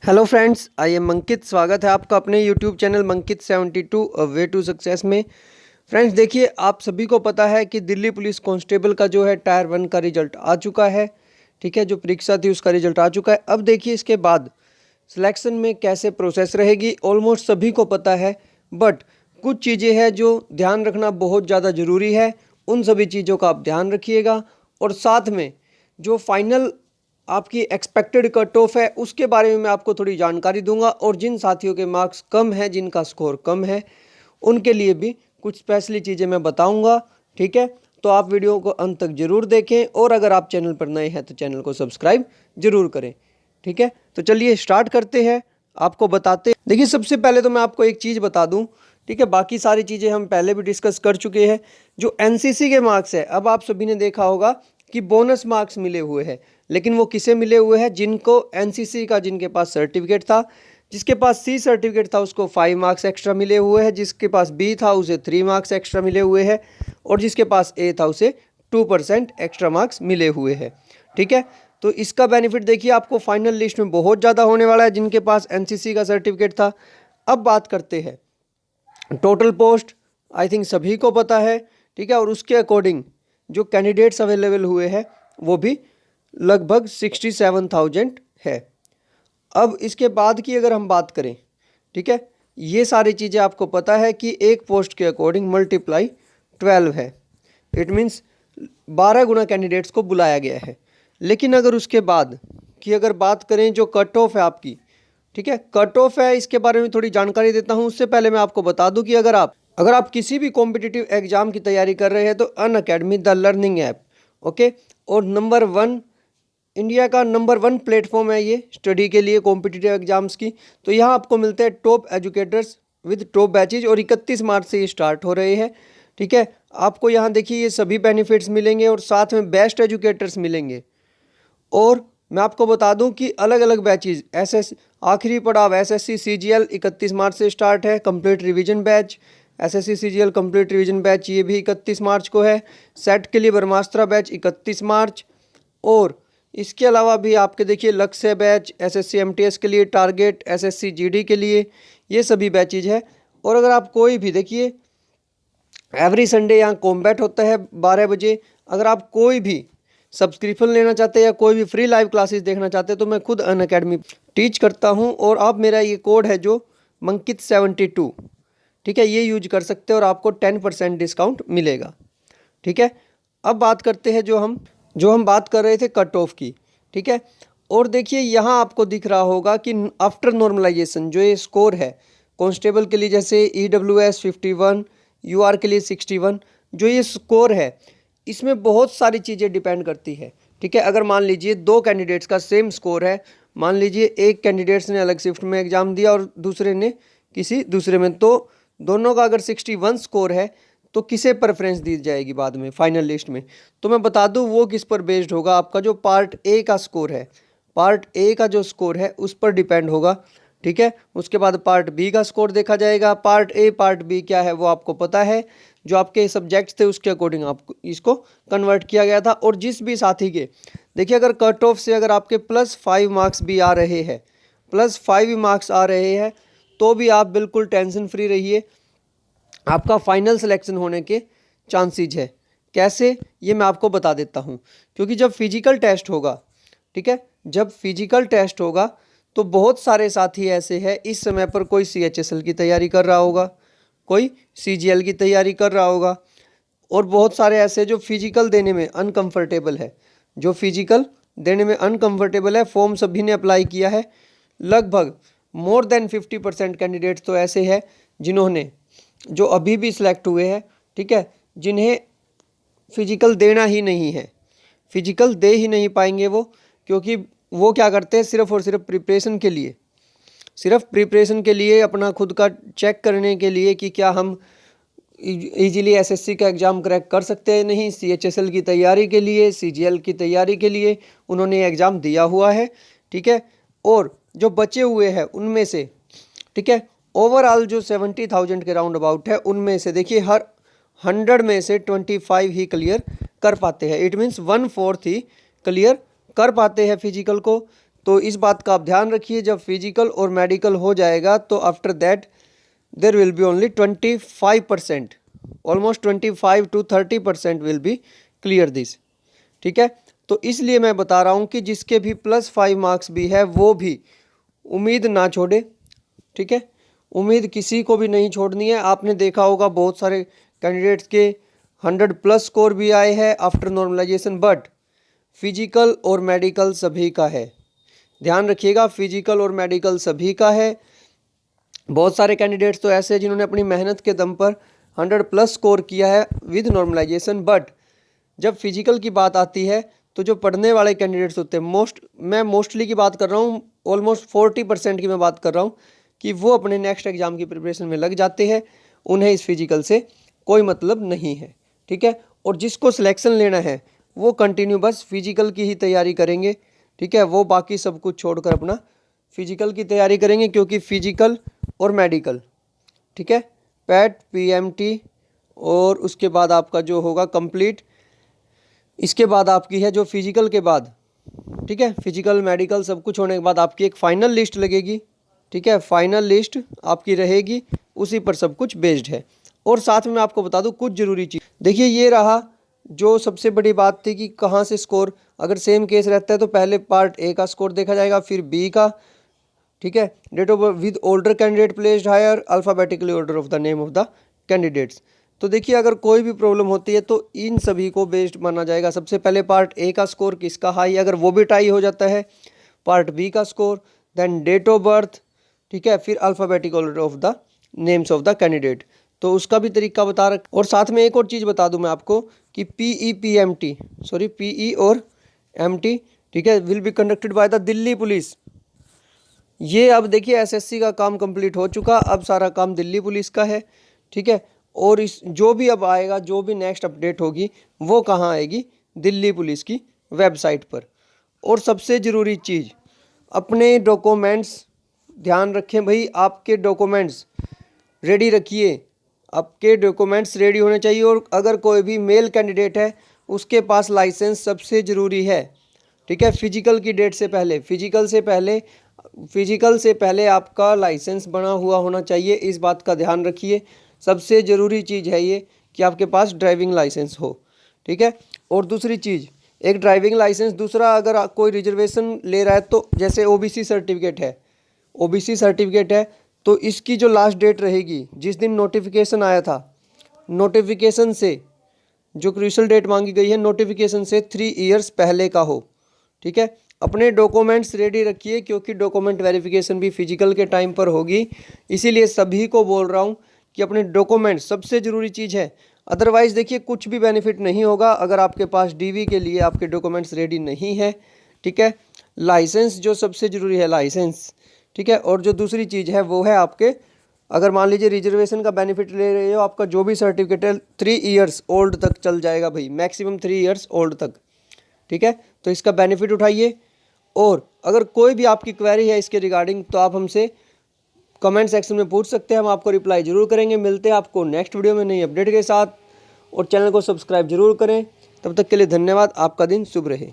Hello friends, I am Ankit. स्वागत है आपका अपने यूट्यूब चैनल मंकित 72 वे टू सक्सेस में। फ्रेंड्स देखिए, आप सभी को पता है कि दिल्ली पुलिस कांस्टेबल का जो है टायर 1 का रिजल्ट आ चुका है। ठीक है, जो परीक्षा थी उसका रिजल्ट आ चुका है। अब देखिए इसके बाद सिलेक्शन में कैसे प्रोसेस रहेगी, ऑलमोस्ट सभी को पता है, बट कुछ चीज़ें हैं जो ध्यान रखना बहुत ज़्यादा ज़रूरी है। उन सभी चीज़ों का आप ध्यान रखिएगा और साथ में जो फाइनल आपकी एक्सपेक्टेड कट ऑफ है उसके बारे में मैं आपको थोड़ी जानकारी दूंगा, और जिन साथियों के मार्क्स कम है, जिनका स्कोर कम है, उनके लिए भी कुछ स्पेशली चीज़ें मैं बताऊंगा। ठीक है, तो आप वीडियो को अंत तक जरूर देखें, और अगर आप चैनल पर नए हैं तो चैनल को सब्सक्राइब जरूर करें। ठीक है, तो चलिए स्टार्ट करते हैं। आपको बताते देखिए, सबसे पहले तो मैं आपको एक चीज़ बता दूं। ठीक है, बाकी सारी चीज़ें हम पहले भी डिस्कस कर चुके हैं। जो एनसीसी के मार्क्स है, अब आप सभी ने देखा होगा कि बोनस मार्क्स मिले हुए हैं, लेकिन वो किसे मिले हुए हैं? जिनको एनसीसी का, जिनके पास सर्टिफिकेट था, जिसके पास सी सर्टिफिकेट था उसको 5 मार्क्स एक्स्ट्रा मिले हुए हैं, जिसके पास बी था उसे 3 मार्क्स एक्स्ट्रा मिले हुए हैं, और जिसके पास ए था उसे 2% एक्स्ट्रा मार्क्स मिले हुए हैं। ठीक है, तो इसका बेनिफिट देखिए आपको फाइनल लिस्ट में बहुत ज़्यादा होने वाला है जिनके पास एनसीसी का सर्टिफिकेट था। अब बात करते हैं टोटल पोस्ट। आई थिंक सभी को पता है। ठीक है, और उसके अकॉर्डिंग जो कैंडिडेट्स अवेलेबल हुए हैं वो भी लगभग 67,000 है। अब इसके बाद की अगर हम बात करें, ठीक है, ये सारी चीज़ें आपको पता है कि एक पोस्ट के अकॉर्डिंग मल्टीप्लाई 12 है। इट मीन्स 12 गुना कैंडिडेट्स को बुलाया गया है। लेकिन अगर उसके बाद की अगर बात करें जो कट ऑफ है आपकी, ठीक है, कट ऑफ है, इसके बारे में थोड़ी जानकारी देता हूं। उससे पहले मैं आपको बता दूं कि अगर आप किसी भी कॉम्पिटिटिव एग्जाम की तैयारी कर रहे हैं तो Unacademy the learning app, okay, और नंबर 1 इंडिया का नंबर 1 प्लेटफॉर्म है ये स्टडी के लिए कॉम्पिटिटिव एग्जाम्स की। तो यहाँ आपको मिलते हैं top educators with top batches, और 31 मार्च से ये स्टार्ट हो रहे हैं। ठीक है, आपको यहाँ देखिए ये सभी बेनिफिट्स मिलेंगे और साथ में बेस्ट एजुकेटर्स मिलेंगे। और मैं आपको बता दूं कि अलग अलग बैचेज, एसएस आखिरी पड़ाव एसएससी सीजीएल 31 मार्च से स्टार्ट है। Complete revision batch SSC CGL complete revision batch ये भी 31 मार्च को है। सेट के लिए ब्रह्मास्त्र बैच 31 मार्च, और इसके अलावा भी आपके देखिए लक्ष्य बैच एसएससी एमटीएस के लिए, टारगेट एसएससी जीडी के लिए, ये सभी बैचेज है। और अगर आप कोई भी देखिए एवरी संडे यहाँ कॉम्बैट होता है 12 बजे। अगर आप कोई भी सब्सक्रिप्शन लेना चाहते हैं या कोई भी फ्री लाइव क्लासेस देखना चाहते हैं तो मैं खुद अनअकैडमी टीच करता हूं, और आप मेरा ये कोड है जो मंकित 72, ठीक है, ये यूज कर सकते हैं और आपको 10% डिस्काउंट मिलेगा। ठीक है, अब बात करते हैं जो हम बात कर रहे थे कट ऑफ की। ठीक है, और देखिए यहाँ आपको दिख रहा होगा कि आफ्टर नॉर्मलाइजेशन जो ये स्कोर है कांस्टेबल के लिए, जैसे EWS 51, UR के लिए 61, जो ये स्कोर है इसमें बहुत सारी चीज़ें डिपेंड करती है। ठीक है, अगर मान लीजिए 2 कैंडिडेट्स का सेम स्कोर है, मान लीजिए एक कैंडिडेट्स ने अलग शिफ्ट में एग्ज़ाम दिया और दूसरे ने किसी दूसरे में, तो दोनों का अगर 61 स्कोर है तो किसे प्रेफरेंस दी जाएगी बाद में फाइनल लिस्ट में? तो मैं बता दूं वो किस पर बेस्ड होगा, आपका जो पार्ट ए का स्कोर है, पार्ट ए का जो स्कोर है उस पर डिपेंड होगा। ठीक है, उसके बाद पार्ट बी का स्कोर देखा जाएगा। पार्ट ए पार्ट बी क्या है वो आपको पता है, जो आपके सब्जेक्ट्स थे उसके अकॉर्डिंग आपको इसको कन्वर्ट किया गया था। और जिस भी साथी के देखिए अगर कट ऑफ से अगर आपके +5 मार्क्स भी आ रहे हैं, +5 मार्क्स आ रहे हैं, तो भी आप बिल्कुल टेंशन फ्री रहिए, आपका फाइनल सिलेक्शन होने के चांसेज है। कैसे, ये मैं आपको बता देता हूँ। क्योंकि जब फिजिकल टेस्ट होगा, ठीक है, जब फिजिकल टेस्ट होगा तो बहुत सारे साथी ऐसे हैं इस समय पर, कोई CHSL की तैयारी कर रहा होगा, कोई CGL की तैयारी कर रहा होगा, और बहुत सारे ऐसे जो फिजिकल देने में अनकंफर्टेबल है, जो फिजिकल देने में अनकंफर्टेबल है। फॉर्म सभी ने अप्लाई किया है, लगभग मोर देन 50% कैंडिडेट्स तो ऐसे हैं जिन्होंने, जो अभी भी सिलेक्ट हुए हैं, ठीक है, जिन्हें फिजिकल देना ही नहीं है, फिजिकल दे ही नहीं पाएंगे वो, क्योंकि वो क्या करते हैं, सिर्फ और सिर्फ प्रिपरेशन के लिए, सिर्फ प्रिपरेशन के लिए, अपना खुद का चेक करने के लिए कि क्या हम इजीली एसएससी का एग्ज़ाम क्रैक कर सकते हैं नहीं, CHSL की तैयारी के लिए, CGL की तैयारी के लिए उन्होंने एग्ज़ाम दिया हुआ है। ठीक है, और जो बचे हुए हैं उनमें से, ठीक है, ओवरऑल जो 70,000 के राउंड अबाउट है, उनमें से देखिए हर 100 में से 25 ही क्लियर कर पाते हैं। इट मीन्स 1/4 ही क्लियर कर पाते हैं फिजिकल को, तो इस बात का आप ध्यान रखिए, जब फिजिकल और मेडिकल हो जाएगा तो after that there will be only 25%, almost 25 to 30% will be clear this. ठीक है, तो इसलिए मैं बता रहा हूँ कि जिसके भी +5 मार्क्स भी है वो भी उम्मीद ना छोड़े। ठीक है, उम्मीद किसी को भी नहीं छोड़नी है। आपने देखा होगा बहुत सारे कैंडिडेट्स के 100+ स्कोर भी आए हैं आफ्टर नॉर्मलाइजेशन, बट फिजिकल और मेडिकल सभी का है। ध्यान रखिएगा, फिजिकल और मेडिकल सभी का है। बहुत सारे कैंडिडेट्स तो ऐसे हैं जिन्होंने अपनी मेहनत के दम पर 100+ स्कोर किया है विद नॉर्मलाइजेशन, बट जब फिजिकल की बात आती है तो जो पढ़ने वाले कैंडिडेट्स होते हैं, मैं मोस्टली की बात कर रहा हूँ, ऑलमोस्ट 40% की मैं बात कर रहा हूँ कि वो अपने नेक्स्ट एग्जाम की प्रिपरेशन में लग जाते हैं, उन्हें इस फिजिकल से कोई मतलब नहीं है। ठीक है, और जिसको सिलेक्शन लेना है वो कंटिन्यू बस फिजिकल की ही तैयारी करेंगे। ठीक है, वो बाकी सब कुछ छोड़कर अपना फिजिकल की तैयारी करेंगे, क्योंकि फिजिकल और मेडिकल, ठीक है, पैट पीएमटी और उसके बाद आपका जो होगा कंप्लीट, इसके बाद आपकी है जो फिजिकल के बाद, ठीक है, फिजिकल मेडिकल सब कुछ होने के बाद आपकी एक फाइनल लिस्ट लगेगी। ठीक है, फाइनल लिस्ट आपकी रहेगी, उसी पर सब कुछ बेस्ड है। और साथ में मैं आपको बता दूं कुछ ज़रूरी चीज़, देखिए ये रहा जो सबसे बड़ी बात थी कि कहाँ से स्कोर, अगर सेम केस रहता है तो पहले पार्ट ए का स्कोर देखा जाएगा, फिर बी का। ठीक है, date of birth with older candidate placed higher, alphabetically order of the name of the candidates. तो देखिए अगर कोई भी प्रॉब्लम होती है तो इन सभी को बेस्ड माना जाएगा। सबसे पहले पार्ट ए का स्कोर किसका हाई, अगर वो भी टाई हो जाता है, पार्ट बी का score, then date of birth, ठीक है, फिर alphabetical order of the names of the candidate, तो उसका भी तरीका बता रखा। और साथ में एक और चीज़ बता दूं मैं आपको कि पीई और एमटी, ठीक है, will be conducted by the Delhi police. ये अब देखिए एसएससी का काम कंप्लीट हो चुका, अब सारा काम दिल्ली पुलिस का है। ठीक है, और इस जो भी अब आएगा, जो भी नेक्स्ट अपडेट होगी वो कहाँ आएगी, दिल्ली पुलिस की वेबसाइट पर। और सबसे ज़रूरी चीज़, अपने डॉक्यूमेंट्स ध्यान रखें भाई, आपके डॉक्यूमेंट्स रेडी रखिए, आपके डॉक्यूमेंट्स रेडी होने चाहिए। और अगर कोई भी मेल कैंडिडेट है उसके पास लाइसेंस सबसे ज़रूरी है। ठीक है, फिजिकल की डेट से पहले, फिजिकल से पहले आपका लाइसेंस बना हुआ होना चाहिए, इस बात का ध्यान रखिए। सबसे ज़रूरी चीज़ है ये कि आपके पास ड्राइविंग लाइसेंस हो। ठीक है, और दूसरी चीज़, एक ड्राइविंग लाइसेंस, दूसरा अगर कोई रिजर्वेशन ले रहा है तो जैसे ओबीसी सर्टिफिकेट है तो इसकी जो लास्ट डेट रहेगी, जिस दिन नोटिफिकेशन आया था, नोटिफिकेशन से जो क्रूशियल डेट मांगी गई है, नोटिफिकेशन से 3 इयर्स पहले का हो। ठीक है, अपने डॉक्यूमेंट्स रेडी रखिए, क्योंकि डॉक्यूमेंट वेरिफिकेशन भी फिजिकल के टाइम पर होगी। इसीलिए सभी को बोल रहा हूँ कि अपने डॉक्यूमेंट्स सबसे ज़रूरी चीज़ है। अदरवाइज़ देखिए कुछ भी बेनिफिट नहीं होगा अगर आपके पास डीवी के लिए आपके डॉक्यूमेंट्स रेडी नहीं है। ठीक है, लाइसेंस जो सबसे ज़रूरी है, लाइसेंस। ठीक है, और जो दूसरी चीज़ है वो है आपके, अगर मान लीजिए रिजर्वेशन का बेनिफिट ले रहे हो, आपका जो भी सर्टिफिकेट है 3 इयर्स ओल्ड तक चल जाएगा भाई, मैक्सिमम 3 इयर्स ओल्ड तक। ठीक है, तो इसका बेनिफिट उठाइए। और अगर कोई भी आपकी क्वेरी है इसके रिगार्डिंग तो आप हमसे कमेंट सेक्शन में पूछ सकते हैं, हम आपको रिप्लाई जरूर करेंगे। मिलते हैं आपको नेक्स्ट वीडियो में नई अपडेट के साथ, और चैनल को सब्सक्राइब जरूर करें। तब तक के लिए धन्यवाद, आपका दिन शुभ रहे।